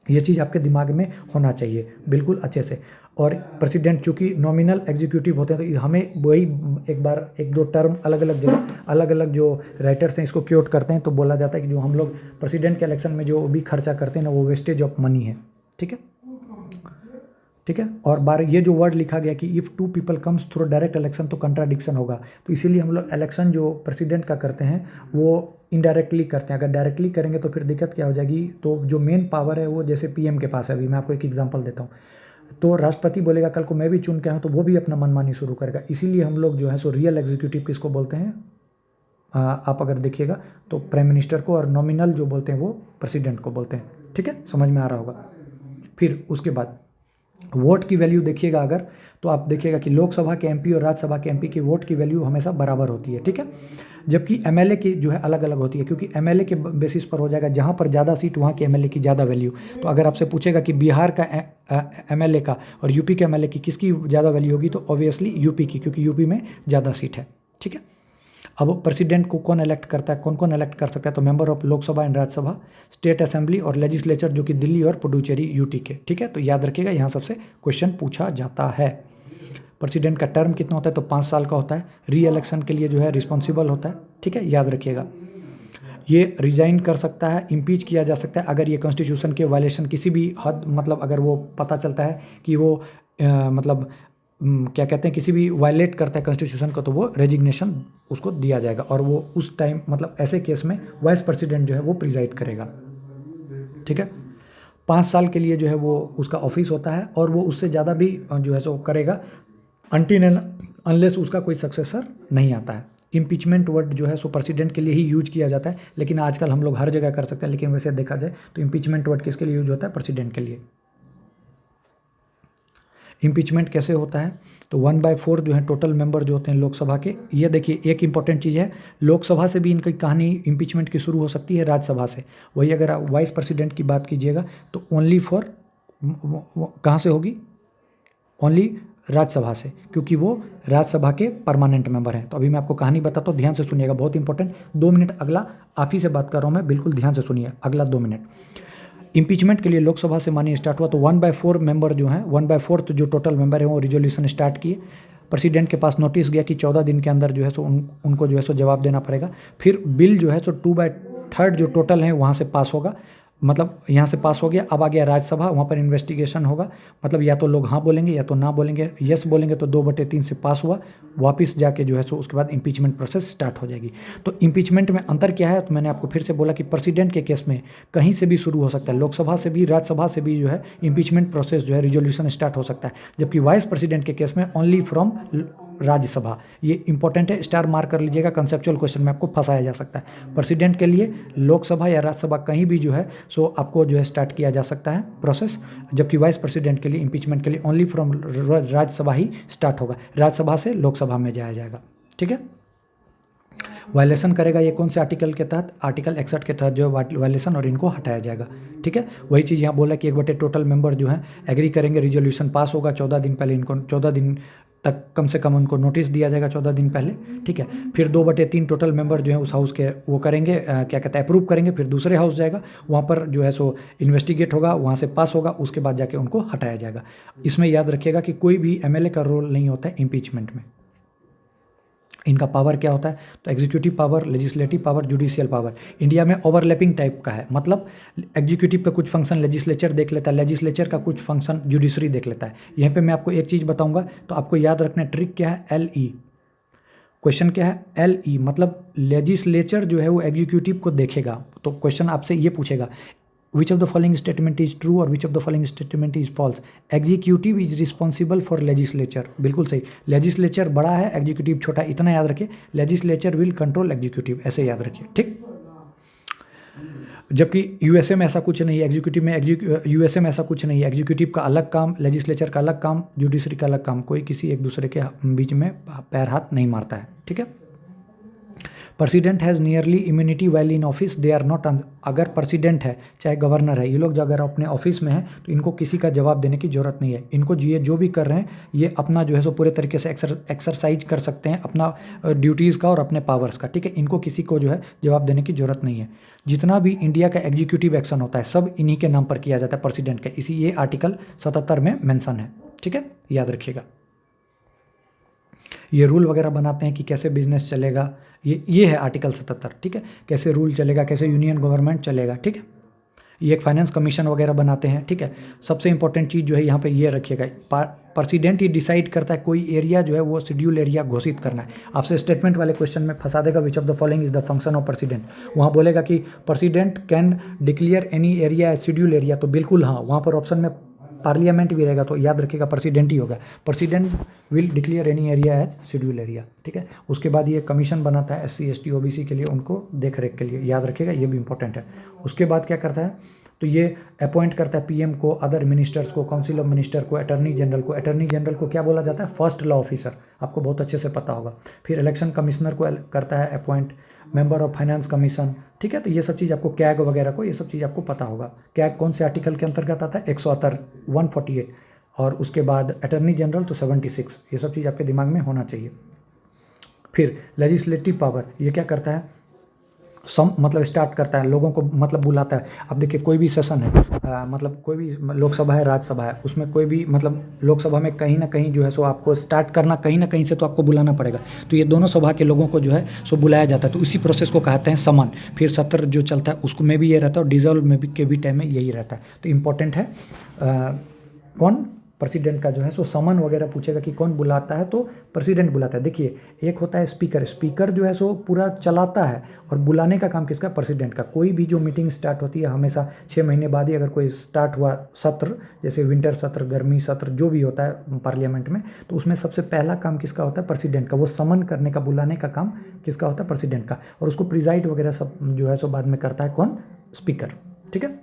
ये चीज़ आपके दिमाग में होना चाहिए बिल्कुल अच्छे से। और प्रेसिडेंट चूँकि नॉमिनल एग्जीक्यूटिव होते हैं तो हमें वही एक दो टर्म अलग अलग जगह अलग अलग जो राइटर्स हैं इसको क्योट करते हैं, तो बोला जाता है कि जो हम लोग प्रेसिडेंट के इलेक्शन में जो भी खर्चा करते हैं ना वो वेस्टेज ऑफ मनी है, ठीक है, ठीक है। और ये जो वर्ड लिखा गया कि if two people comes through direct election तो कंट्राडिक्शन होगा, तो इसीलिए हम लोग इलेक्शन जो प्रेसिडेंट का करते हैं वो इनडायरेक्टली करते हैं। अगर डायरेक्टली करेंगे तो फिर दिक्कत क्या हो जाएगी, तो जो मेन पावर है वो जैसे PM के पास है, अभी मैं आपको एक एग्जांपल देता हूँ, तो राष्ट्रपति बोलेगा कल को मैं भी चुन के आऊँ तो वो भी अपना मनमानी शुरू करेगा। इसीलिए हम लोग जो है सो रियल एग्जीक्यूटिव किसको बोलते हैं, आप अगर देखिएगा तो प्राइम मिनिस्टर को, और नॉमिनल जो बोलते हैं वो प्रेसिडेंट को बोलते हैं, ठीक है, समझ में आ रहा होगा। फिर उसके बाद वोट की वैल्यू देखिएगा अगर, तो आप देखिएगा कि लोकसभा के MP और राज्यसभा के MP की वोट की वैल्यू हमेशा बराबर होती है, ठीक है। जबकि MLA की जो है अलग अलग होती है, क्योंकि MLA के बेसिस पर हो जाएगा, जहाँ पर ज़्यादा सीट वहाँ के MLA की ज़्यादा वैल्यू। तो अगर आपसे पूछेगा कि बिहार का MLA का और UP के MLA की किसकी ज़्यादा वैल्यू होगी, तो ऑब्वियसली UP की, क्योंकि UP में ज़्यादा सीट है, ठीक है। अब प्रेसिडेंट को कौन इलेक्ट करता है, कौन कौन इलेक्ट कर सकता है, तो member of Lok Sabha and Rajya Sabha, state assembly और लेजिस्लेचर जो कि दिल्ली और पुडुचेरी UT के, ठीक है। तो याद रखिएगा यहाँ सबसे क्वेश्चन पूछा जाता है। प्रेसिडेंट का टर्म कितना होता है, तो 5 साल का होता है। री इलेक्शन के लिए जो है रिस्पॉन्सिबल होता है, ठीक है, याद रखिएगा। ये रिजाइन कर सकता है, इम्पीच किया जा सकता है अगर ये कॉन्स्टिट्यूशन के वायलेशन किसी भी हद, मतलब अगर वो पता चलता है कि वो मतलब क्या कहते हैं किसी भी वायलेट करता है कॉन्स्टिट्यूशन को, तो वो रेजिग्नेशन उसको दिया जाएगा, और वो उस टाइम मतलब ऐसे केस में वाइस प्रेसिडेंट जो है वो प्रिजाइड करेगा, ठीक है। 5 साल के लिए जो है वो उसका ऑफिस होता है, और वो उससे ज़्यादा भी जो है सो करेगा अनटिल अनलेस उसका कोई सक्सेसर नहीं आता है। इम्पीचमेंट वर्ड जो है सो प्रेसिडेंट के लिए ही यूज किया जाता है, लेकिन आजकल हम लोग हर जगह कर सकते हैं, लेकिन वैसे देखा जाए तो इम्पीचमेंट वर्ड किसके लिए यूज होता है, प्रेसिडेंट के लिए। इम्पीचमेंट कैसे होता है, तो 1/4 जो है टोटल मेंबर जो होते हैं लोकसभा के। ये देखिए एक इंपॉर्टेंट चीज़ है, लोकसभा से भी इनकी कहानी इम्पीचमेंट की शुरू हो सकती है, राज्यसभा से। वही अगर आप वाइस प्रेसिडेंट की बात कीजिएगा तो ओनली फॉर कहाँ से होगी, ओनली राज्यसभा से, क्योंकि वो राज्यसभा के परमानेंट मेंबर हैं। तो अभी मैं आपको कहानी बताता हूँ, ध्यान से सुनिएगा, बहुत इंपॉर्टेंट। 2 मिनट अगला आप ही से बात कर रहा हूँ मैं, बिल्कुल ध्यान से सुनिए, अगला 2 मिनट। इम्पीचमेंट के लिए लोकसभा से मानिए स्टार्ट हुआ तो 1/4 मेंबर जो हैं, 1/4 जो टोटल मेंबर हैं वो रिजोल्यूशन स्टार्ट किए। प्रेसिडेंट के पास नोटिस गया कि 14 दिन के अंदर जो है सो उनको जो है सो जवाब देना पड़ेगा। फिर बिल जो है सो 2/3 जो टोटल है वहाँ से पास होगा, मतलब यहाँ से पास हो गया। अब आ गया राज्यसभा, वहाँ पर इन्वेस्टिगेशन होगा, मतलब या तो लोग हाँ बोलेंगे या तो ना बोलेंगे। यस बोलेंगे तो 2/3 से पास हुआ, वापस जाके जो है सो उसके बाद इम्पीचमेंट प्रोसेस स्टार्ट हो जाएगी। तो इम्पीचमेंट में अंतर क्या है, तो मैंने आपको फिर से बोला कि प्रेसिडेंट के केस में कहीं से भी शुरू हो सकता है, लोकसभा से भी, राज्यसभा से भी जो है इम्पीचमेंट प्रोसेस जो है रिजोल्यूशन स्टार्ट हो सकता है। जबकि वाइस प्रेसिडेंट के केस में ओनली फ्रॉम राज्यसभा। ये इंपॉर्टेंट है, स्टार मार्क कर लीजिएगा, कंसेप्चुअल क्वेश्चन में आपको फंसाया जा सकता है। प्रेसिडेंट के लिए लोकसभा या राज्यसभा कहीं भी जो है सो आपको जो है स्टार्ट किया जा सकता है प्रोसेस, जबकि वाइस प्रेसिडेंट के लिए इम्पीचमेंट के लिए only from Rajya Sabha he start होगा, राज्यसभा से लोकसभा में जाया जाएगा, ठीक है। वायलेशन करेगा ये कौन से आर्टिकल के तहत, आर्टिकल 61 के तहत जो वायलेशन, और इनको हटाया जाएगा, ठीक है। वही चीज़ यहाँ बोला कि 1/4 टोटल मेंबर जो है एग्री करेंगे, रिजोल्यूशन पास होगा 14 दिन पहले, इनको 14 दिन तक कम से कम उनको नोटिस दिया जाएगा 14 दिन पहले, ठीक है। फिर 2/3 टोटल मेंबर जो है उस हाउस के वो करेंगे, क्या कहते हैं, अप्रूव करेंगे। फिर दूसरे हाउस जाएगा, वहाँ पर जो है सो इन्वेस्टिगेट होगा, वहाँ से पास होगा, उसके बाद जाके उनको हटाया जाएगा। इसमें याद रखिएगा कि कोई भी MLA का रोल नहीं होता है इम्पीचमेंट में। इनका पावर क्या होता है, तो executive power, legislative power, judicial power. India में ओवरलैपिंग टाइप का है, मतलब एग्जीक्यूटिव का कुछ फंक्शन लेजिस्लेचर देख लेता है, लेजिस्लेचर का कुछ फंक्शन जुडिशरी देख लेता है। यहाँ पे मैं आपको एक चीज़ बताऊंगा, तो आपको याद रखना ट्रिक क्या है, LE। क्वेश्चन क्या है, LE मतलब लेजिस्लेचर जो है वो एग्जीक्यूटिव को देखेगा। तो क्वेश्चन आपसे ये पूछेगा, which of the following statement is true और which of the following statement is false। Executive is responsible for legislature, बिल्कुल सही। लेजिस्लेचर बड़ा है, एग्जीक्यूटिव छोटा, इतना याद रखिए। लेजिस्लेचर विल कंट्रोल एग्जीक्यूटिव, ऐसे याद रखिए, ठीक। जबकि USA में ऐसा कुछ नहीं है, एग्जीक्यूटिव में USA में ऐसा कुछ नहीं है, एग्जीक्यूटिव का अलग काम, लेजिस्लेचर का अलग काम, जुडिशरी का अलग काम, कोई किसी एक दूसरे के बीच में पैर हाथ नहीं मारता है, ठीक है। President has nearly immunity while in office, they are not, अगर प्रेसिडेंट है चाहे गवर्नर है, ये लोग जो अगर अपने ऑफिस में हैं तो इनको किसी का जवाब देने की ज़रूरत नहीं है। इनको ये जो भी कर रहे हैं ये अपना जो है सो पूरे तरीके से एक्सरसाइज कर सकते हैं अपना ड्यूटीज़ का और अपने पावर्स का, ठीक है। इनको किसी को जो है जवाब देने की ज़रूरत नहीं है। जितना भी इंडिया का एग्जीक्यूटिव एक्शन होता है सब इन्हीं के नाम पर किया जाता है, प्रेसिडेंट के, इसी ये आर्टिकल 77 में मेंशन है, ठीक है, याद रखिएगा। ये रूल वगैरह बनाते हैं कि कैसे बिजनेस चलेगा, ये है आर्टिकल 77, ठीक है, कैसे रूल चलेगा, कैसे यूनियन गवर्नमेंट चलेगा, ठीक है। ये एक फाइनेंस कमीशन वगैरह बनाते हैं, ठीक है। सबसे इंपॉर्टेंट चीज़ जो है यहाँ पे ये रखिएगा, प्रेसिडेंट ही डिसाइड करता है कोई एरिया जो है वो शेड्यूल एरिया घोषित करना है। आपसे स्टेटमेंट वाले क्वेश्चन में फंसा देगा, which of the following is the function of president, वहाँ बोलेगा कि president can declare any area as schedule area, तो बिल्कुल हाँ, वहाँ पर ऑप्शन में पार्लियामेंट भी रहेगा तो याद रखिएगा प्रेसिडेंट ही होगा, president will declare any area as schedule area, ठीक है। उसके बाद ये कमीशन बनाता है SC ST OBC के लिए, उनको देख रेख के लिए, याद रखिएगा ये भी इंपॉर्टेंट है। उसके बाद क्या करता है, तो ये अपॉइंट करता है PM को, अदर मिनिस्टर्स को, काउंसिल ऑफ मिनिस्टर को, अटर्नी जनरल को। अटर्नी जनरल को क्या बोला जाता है, फर्स्ट लॉ ऑफिसर, आपको बहुत अच्छे से पता होगा। फिर इलेक्शन कमिश्नर को करता है appoint, member of finance commission, ठीक है। तो ये सब चीज़ आपको, कैग वगैरह को, ये सब चीज़ आपको पता होगा। कैग कौन से आर्टिकल के अंतर्गत आता है, 148, और उसके बाद अटर्नी जनरल तो 76, ये सब चीज़ आपके दिमाग में होना चाहिए। फिर लेजिस्लेटिव पावर, ये क्या करता है, मतलब स्टार्ट करता है, लोगों को मतलब बुलाता है। अब देखिए कोई भी सेशन है, मतलब कोई भी लोकसभा है, राज्यसभा है, उसमें कोई भी मतलब लोकसभा में कहीं ना कहीं जो है सो आपको स्टार्ट करना कहीं ना कहीं से तो आपको बुलाना पड़ेगा, तो ये दोनों सभा के लोगों को जो है सो बुलाया जाता है, तो इसी प्रोसेस को कहते हैं समन। फिर सत्र जो चलता है उसको में भी ये रहता है, और डिजॉल्व में भी के भी टाइम में यही रहता है। तो इम्पोर्टेंट है कौन, प्रेसिडेंट का जो है सो समन वगैरह पूछेगा कि कौन बुलाता है, तो प्रेसिडेंट बुलाता है। देखिए एक होता है स्पीकर, स्पीकर जो है सो पूरा चलाता है, और बुलाने का काम किसका, प्रेसिडेंट का। कोई भी जो मीटिंग स्टार्ट होती है हमेशा 6 महीने बाद ही अगर कोई स्टार्ट हुआ सत्र, जैसे विंटर सत्र, गर्मी सत्र, जो भी होता है पार्लियामेंट में, तो उसमें सबसे पहला काम किसका होता है, प्रेसिडेंट का। वो समन करने का, बुलाने का काम किसका होता है, प्रेसिडेंट का, और उसको प्रिजाइड वगैरह सब जो है सो बाद में करता है कौन, स्पीकर, ठीक है।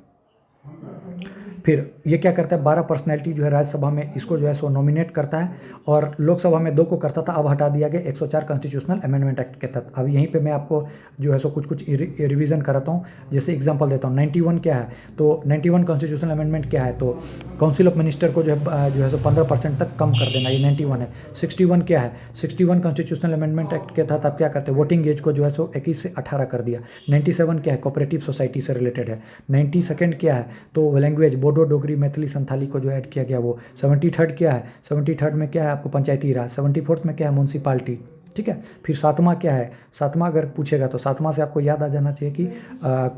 फिर ये क्या करता है, 12 पर्सनैलिटी जो है राज्यसभा में, इसको जो है सो नॉमिनेट करता है, और लोकसभा में 2 को करता था, अब हटा दिया गया 104 कॉन्स्टिट्यूशनल अमेंडमेंट एक्ट के तहत। अब यहीं पे मैं आपको जो है सो कुछ रिवीजन कराता हूँ। जैसे एग्जांपल देता हूँ, 91 क्या है, तो 91 कॉन्स्टिट्यूशनल अमेंडमेंट क्या है, तो काउंसिल ऑफ मिनिस्टर को जो है सो 15% तक कम कर देना, ये 91 है। 61 क्या है, 61 कॉन्स्टिट्यूशनल अमेंडमेंट एक्ट के तहत आप क्या करते हैं, वोटिंग एज को जो है सो 21 से 18 कर दिया। 97 क्या है, कोऑपरेटिव सोसाइटी से रिलेटेड है। 92 क्या है, तो लैंग्वेज बोडो, डोगरी, मैथिली, संथाली को जो ऐड किया गया वो। 73 क्या है, 73 में क्या है आपको, पंचायती राज। 74 में क्या है, म्यूनसिपालिटी, ठीक है। फिर 7वां क्या है, 7वां अगर पूछेगा तो 7वां से आपको याद आ जाना चाहिए कि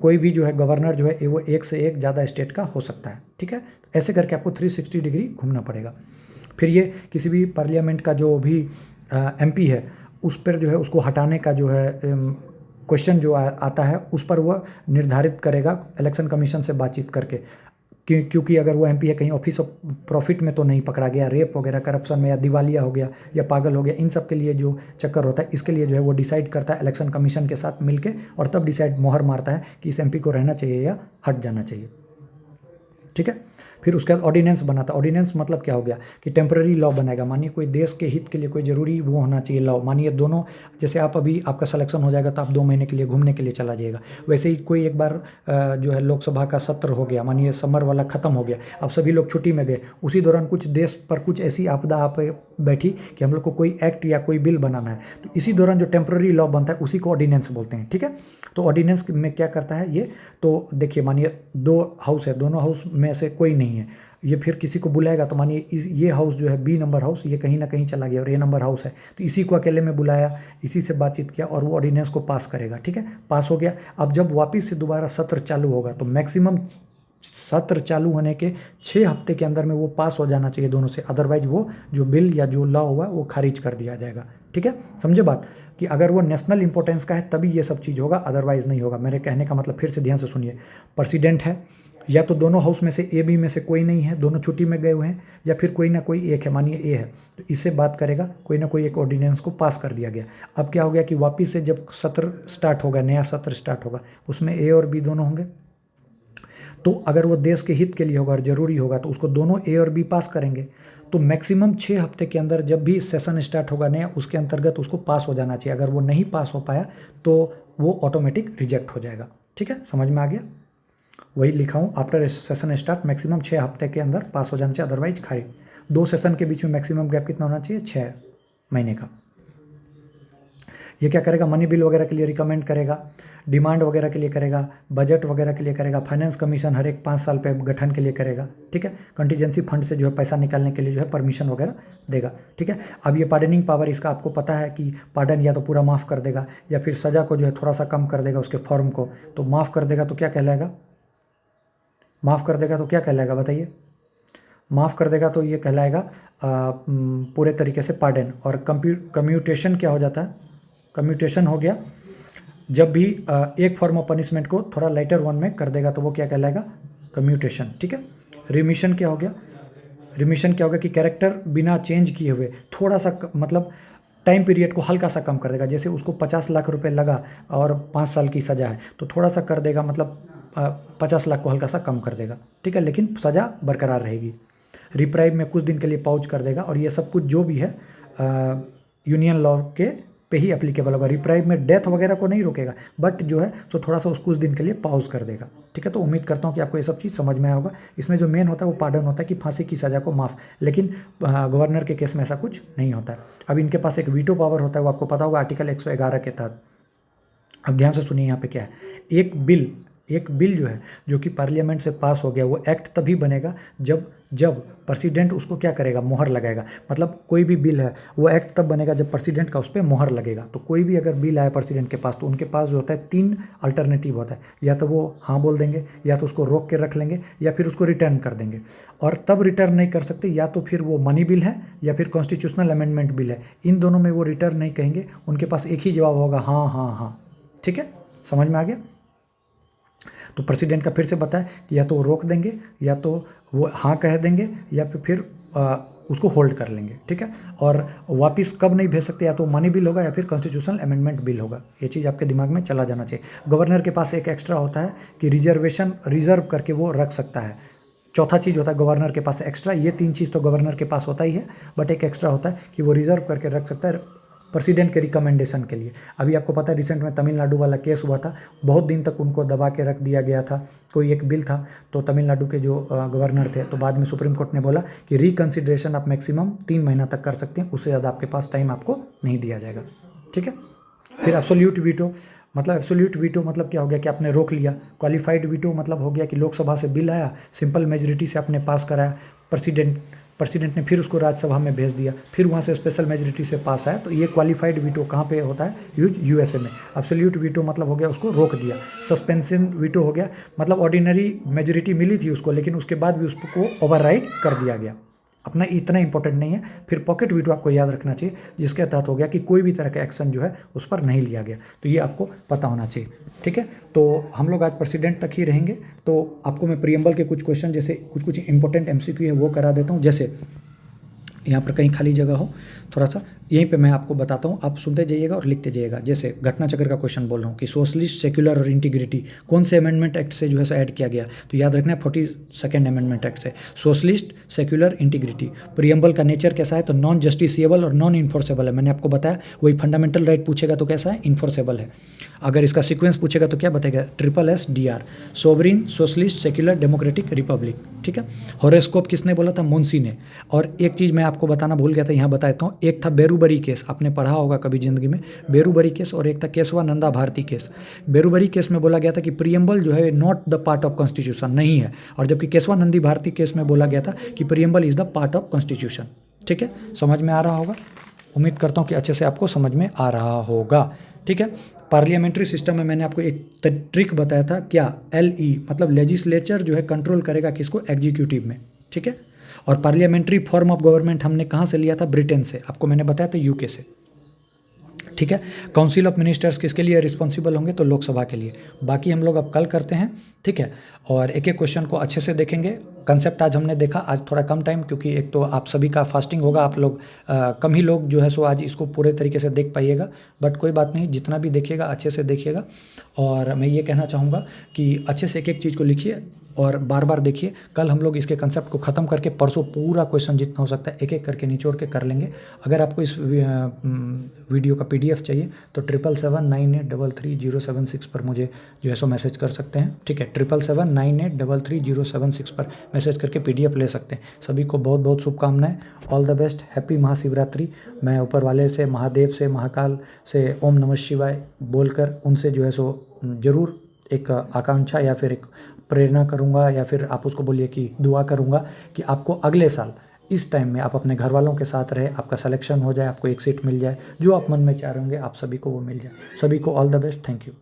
कोई भी जो है गवर्नर जो है वो एक से एक ज़्यादा स्टेट का हो सकता है, ठीक है। ऐसे करके आपको 360 डिग्री घूमना पड़ेगा। फिर ये किसी भी पार्लियामेंट का जो भी MP है उस पर जो है उसको हटाने का जो है क्वेश्चन जो आता है उस पर वह निर्धारित करेगा इलेक्शन कमीशन से बातचीत करके, क्योंकि अगर वो MP है कहीं ऑफिस ऑफ प्रॉफिट में तो नहीं पकड़ा गया, रेप वगैरह, करप्शन में, या दिवालिया हो गया, या पागल हो गया, इन सब के लिए जो चक्कर होता है, इसके लिए जो है वो डिसाइड करता है इलेक्शन कमीशन के साथ मिलके, और तब डिसाइड मोहर मारता है कि इस MP को रहना चाहिए या हट जाना चाहिए, ठीक है। फिर उसके बाद ऑर्डिनेंस बनाता है। ऑर्डिनेंस मतलब क्या हो गया कि टेम्पररी लॉ बनाएगा। मानिए कोई देश के हित के लिए कोई ज़रूरी वो होना चाहिए लॉ। मानिए दोनों, जैसे आप अभी आपका सिलेक्शन हो जाएगा तो आप 2 महीने के लिए घूमने के लिए चला जाएगा, वैसे ही कोई एक बार जो है लोकसभा का सत्र हो गया, मानिए समर वाला ख़त्म हो गया, अब सभी लोग छुट्टी में गए, उसी दौरान कुछ देश पर कुछ ऐसी आपदा आप बैठी कि हम लोग को कोई एक्ट या कोई बिल बनाना है, तो इसी दौरान जो टेम्पररी लॉ बनता है उसी को ऑर्डिनेंस बोलते हैं, ठीक है। तो ऑर्डिनेंस में क्या करता है ये, तो देखिए मानिए 2 हाउस है, दोनों हाउस में से कोई नहीं है, ये फिर किसी को बुलाएगा, तो मानिए ये हाउस जो है B नंबर हाउस, ये कहीं ना कहीं चला गया और A नंबर हाउस है, तो इसी को अकेले में बुलाया, इसी से बातचीत किया और वो ऑर्डिनेंस को पास करेगा, ठीक है। पास हो गया। अब जब वापस से दोबारा सत्र चालू होगा तो मैक्सिमम सत्र चालू होने के 6 हफ्ते के अंदर में वो पास हो जाना चाहिए दोनों से, अदरवाइज वो जो बिल या जो लॉ हुआ वो खारिज कर दिया जाएगा, ठीक है। समझे बात, कि अगर वो नेशनल इंपॉर्टेंस का है तभी ये सब चीज़ होगा, अदरवाइज नहीं होगा। मेरे कहने का मतलब फिर से ध्यान से सुनिए, प्रेसिडेंट है, या तो दोनों हाउस में से A B में से कोई नहीं है, दोनों छुट्टी में गए हुए हैं, या फिर कोई ना कोई एक है, मानिए A है, तो इससे बात करेगा, कोई ना कोई एक ऑर्डिनेंस को पास कर दिया गया। अब क्या हो गया कि वापिस से जब सत्र स्टार्ट होगा, नया सत्र स्टार्ट होगा, उसमें A और B दोनों होंगे, तो अगर वो देश के हित के लिए होगा और ज़रूरी होगा तो उसको दोनों A और B पास करेंगे। तो मैक्सिमम 6 हफ्ते के अंदर जब भी सेशन स्टार्ट होगा नया, उसके अंतर्गत उसको पास हो जाना चाहिए। अगर वो नहीं पास हो पाया तो वो ऑटोमेटिक रिजेक्ट हो जाएगा। ठीक है, समझ में आ गया? वही लिखा हूँ, आफ्टर सेशन स्टार्ट मैक्सिमम 6 हफ्ते के अंदर पास हो जाना चाहिए, अदरवाइज खारिज। 2 सेशन के बीच में मैक्सिमम गैप कितना होना चाहिए? 6 महीने का। ये क्या करेगा? मनी बिल वगैरह के लिए रिकमेंड करेगा, डिमांड वगैरह के लिए करेगा, बजट वगैरह के लिए करेगा, फाइनेंस कमीशन हर एक 5 साल पे गठन के लिए करेगा। ठीक है, कंटीजेंसी फंड से जो है पैसा निकालने के लिए जो है परमिशन वगैरह देगा। ठीक है, अब ये पार्डनिंग पावर इसका आपको पता है कि पार्डन या तो पूरा माफ़ कर देगा या फिर सज़ा को जो है थोड़ा सा कम कर देगा उसके फॉर्म को। तो माफ़ कर देगा तो क्या कहलाएगा? माफ़ कर देगा तो क्या कहलाएगा बताइए? माफ़ कर देगा तो ये कहलाएगा पूरे तरीके से पार्डन। और कम्यूटेशन क्या हो जाता है? कम्यूटेशन हो गया जब भी एक फॉर्म ऑफ पनिशमेंट को थोड़ा लाइटर वन में कर देगा तो वो क्या कहलाएगा? कम्यूटेशन। ठीक है, रिमिशन क्या हो गया? रिमिशन क्या होगा कि कैरेक्टर बिना चेंज किए हुए थोड़ा सा मतलब टाइम पीरियड को हल्का सा कम कर देगा। जैसे उसको 50 लाख रुपए लगा और 5 साल की सज़ा है तो थोड़ा सा कर देगा, मतलब 50 लाख को हल्का सा कम कर देगा। ठीक है, लेकिन सज़ा बरकरार रहेगी। रिप्राइव में कुछ दिन के लिए पाउज कर देगा। और ये सब कुछ जो भी है यूनियन लॉ के पे ही एप्लीकेबल होगा। रिप्राइव में डेथ वगैरह को नहीं रोकेगा, बट जो है तो थोड़ा सा उसको कुछ दिन के लिए पाउज कर देगा। ठीक है, तो उम्मीद करता हूँ कि आपको ये सब चीज़ समझ में आया होगा। इसमें जो मेन होता है वो पार्डन होता है कि फांसी की सज़ा को माफ़, लेकिन गवर्नर के केस में ऐसा कुछ नहीं होता है। अब इनके पास एक वीटो पावर होता है, वो आपको पता होगा आर्टिकल 111 के तहत। अब ध्यान से सुनिए, यहाँ पे क्या है, एक बिल जो है जो कि पार्लियामेंट से पास हो गया वो एक्ट तभी बनेगा जब प्रेसिडेंट उसको क्या करेगा? मोहर लगाएगा। मतलब कोई भी बिल है वो एक्ट तब बनेगा जब प्रेसिडेंट का उस पर मोहर लगेगा। तो कोई भी अगर बिल आया प्रेसिडेंट के पास तो उनके पास जो होता है 3 अल्टरनेटिव होता है, या तो वो हाँ बोल देंगे, या तो उसको रोक के रख लेंगे, या फिर उसको रिटर्न कर देंगे। और तब रिटर्न नहीं कर सकते या तो फिर वो मनी बिल है या फिर कॉन्स्टिट्यूशनल अमेंडमेंट बिल है। इन दोनों में वो रिटर्न नहीं कहेंगे, उनके पास एक ही जवाब होगा, हाँ हाँ हाँ। ठीक है, समझ में आ गया? तो प्रेसिडेंट का फिर से बताएं कि या तो वो रोक देंगे, या तो वो हाँ कह देंगे, या फिर उसको होल्ड कर लेंगे। ठीक है, और वापस कब नहीं भेज सकते? या तो मनी बिल होगा या फिर कॉन्स्टिट्यूशनल अमेंडमेंट बिल होगा। ये चीज़ आपके दिमाग में चला जाना चाहिए। गवर्नर के पास एक एक्स्ट्रा होता है कि रिजर्व करके वो रख सकता है। चौथा चीज़ होता है गवर्नर के पास एक्स्ट्रा। ये 3 चीज़ तो गवर्नर के पास होता ही है, बट एक एक्स्ट्रा होता है कि वो रिजर्व करके रख सकता है प्रेसिडेंट के रिकमेंडेशन के लिए। अभी आपको पता है रिसेंट में तमिलनाडु वाला केस हुआ था, बहुत दिन तक उनको दबा के रख दिया गया था। कोई एक बिल था, तो तमिलनाडु के जो गवर्नर थे, तो बाद में सुप्रीम कोर्ट ने बोला कि रिकन्सिडरेशन आप मैक्सिमम 3 महीना तक कर सकते हैं, उससे ज़्यादा आपके पास टाइम आपको नहीं दिया जाएगा। ठीक है, फिर एब्सोल्यूट वीटो। मतलब एब्सोल्यूट वीटो मतलब क्या हो गया कि आपने रोक लिया। क्वालिफाइड वीटो मतलब हो गया कि लोकसभा से बिल आया, सिंपल मेजोरिटी से आपने पास कराया, प्रेसिडेंट ने फिर उसको राज्यसभा में भेज दिया, फिर वहाँ से स्पेशल मेजोरिटी से पास आया। तो ये क्वालिफाइड वीटो कहाँ पे होता है? यूएसए में। एब्सोल्यूट वीटो मतलब हो गया उसको रोक दिया। सस्पेंशन वीटो हो गया मतलब ऑर्डिनरी मेजोरिटी मिली थी उसको, लेकिन उसके बाद भी उसको ओवरराइड कर दिया गया। अपना इतना इंपॉर्टेंट नहीं है। फिर पॉकेट वीटो आपको याद रखना चाहिए, जिसके तहत हो गया कि कोई भी तरह का एक्शन जो है उस पर नहीं लिया गया। तो ये आपको पता होना चाहिए। ठीक है, तो हम लोग आज प्रेसिडेंट तक ही रहेंगे। तो आपको मैं प्रियम्बल के कुछ क्वेश्चन, जैसे कुछ इंपॉर्टेंट एमसीक्यू है वो करा देता हूँ। जैसे यहाँ पर कहीं खाली जगह हो थोड़ा सा, यहीं पे मैं आपको बताता हूँ, आप सुनते जाइएगा और लिखते जाइएगा। जैसे घटना चक्र का क्वेश्चन बोल रहा हूँ कि सोशलिस्ट, सेक्युलर और इंटीग्रिटी कौन से अमेंडमेंट एक्ट से जो है ऐड किया गया? तो याद रखना है 42nd अमेंडमेंट एक्ट से। Socialist, secular, integrity. प्रियम्बल का नेचर कैसा है? तो नॉन जस्टिसिएबल और नॉन इन्फोर्सेबल है। मैंने आपको बताया, वही फंडामेंटल राइट पूछेगा तो कैसा है? इन्फोर्सेबल है। अगर इसका सीक्वेंस पूछेगा तो क्या बताएगा? SSDR, sovereign, socialist, secular, democratic, Republic. ठीक है, हॉरोस्कोप किसने बोला था? मुंशी ने। और एक चीज़ मैं आपको बताना भूल गया था, यहाँ बता देता हूँ। एक था बेरूबरी केस, आपने पढ़ा होगा कभी ज़िंदगी में, बेरूबरी केस, और एक था केशवानंदा भारती केस। बेरूबरी केस में बोला गया था कि प्रियम्बल जो है not the part of constitution, नहीं है। और जबकि केशवानंदी भारती केस में बोला गया था कि preamble is the part of constitution. ठीक है, समझ में आ रहा होगा? उम्मीद करता हूँ कि अच्छे से आपको समझ में आ रहा होगा। ठीक है, पार्लियामेंट्री सिस्टम में मैंने आपको एक ट्रिक बताया था, क्या? LE मतलब लेजिस्लेचर जो है कंट्रोल करेगा किसको? एग्जीक्यूटिव में। ठीक है, और पार्लियामेंट्री फॉर्म ऑफ गवर्नमेंट हमने कहाँ से लिया था? ब्रिटेन से। आपको मैंने बताया था यूके से। ठीक है, काउंसिल ऑफ मिनिस्टर्स किसके लिए रिस्पॉन्सिबल होंगे? तो लोकसभा के लिए। बाकी हम लोग अब कल करते हैं। ठीक है, और एक एक क्वेश्चन को अच्छे से देखेंगे। कंसेप्ट आज हमने देखा, आज थोड़ा कम टाइम, क्योंकि एक तो आप सभी का फास्टिंग होगा, आप लोग कम ही लोग जो है सो आज इसको पूरे तरीके से देख पाइएगा, बट कोई बात नहीं, जितना भी देखिएगा अच्छे से देखिएगा। और मैं ये कहना चाहूँगा कि अच्छे से एक एक चीज़ को लिखिए, और बार बार देखिए। कल हम लोग इसके कंसेप्ट को ख़त्म करके परसों पूरा क्वेश्चन जितना हो सकता है एक एक करके निचोड़ के कर लेंगे। अगर आपको इस वीडियो का PDF चाहिए तो 7779833076 पर मुझे जो है सो मैसेज कर सकते हैं। ठीक है, 7779833076 पर मैसेज करके PDF ले सकते हैं। सभी को बहुत बहुत शुभकामनाएं, all the best, happy Mahashivratri. मैं ऊपर वाले से, महादेव से, महाकाल से ओम नमः शिवाय बोलकर उनसे जो है सो ज़रूर एक आकांक्षा या फिर एक प्रेरणा करूँगा, या फिर आप उसको बोलिए कि दुआ करूँगा कि आपको अगले साल इस टाइम में आप अपने घर वालों के साथ रहे, आपका सिलेक्शन हो जाए, आपको एक सीट मिल जाए, जो आप मन में चाह रहे होंगे आप सभी को वो मिल जाए। सभी को all the best, thank you.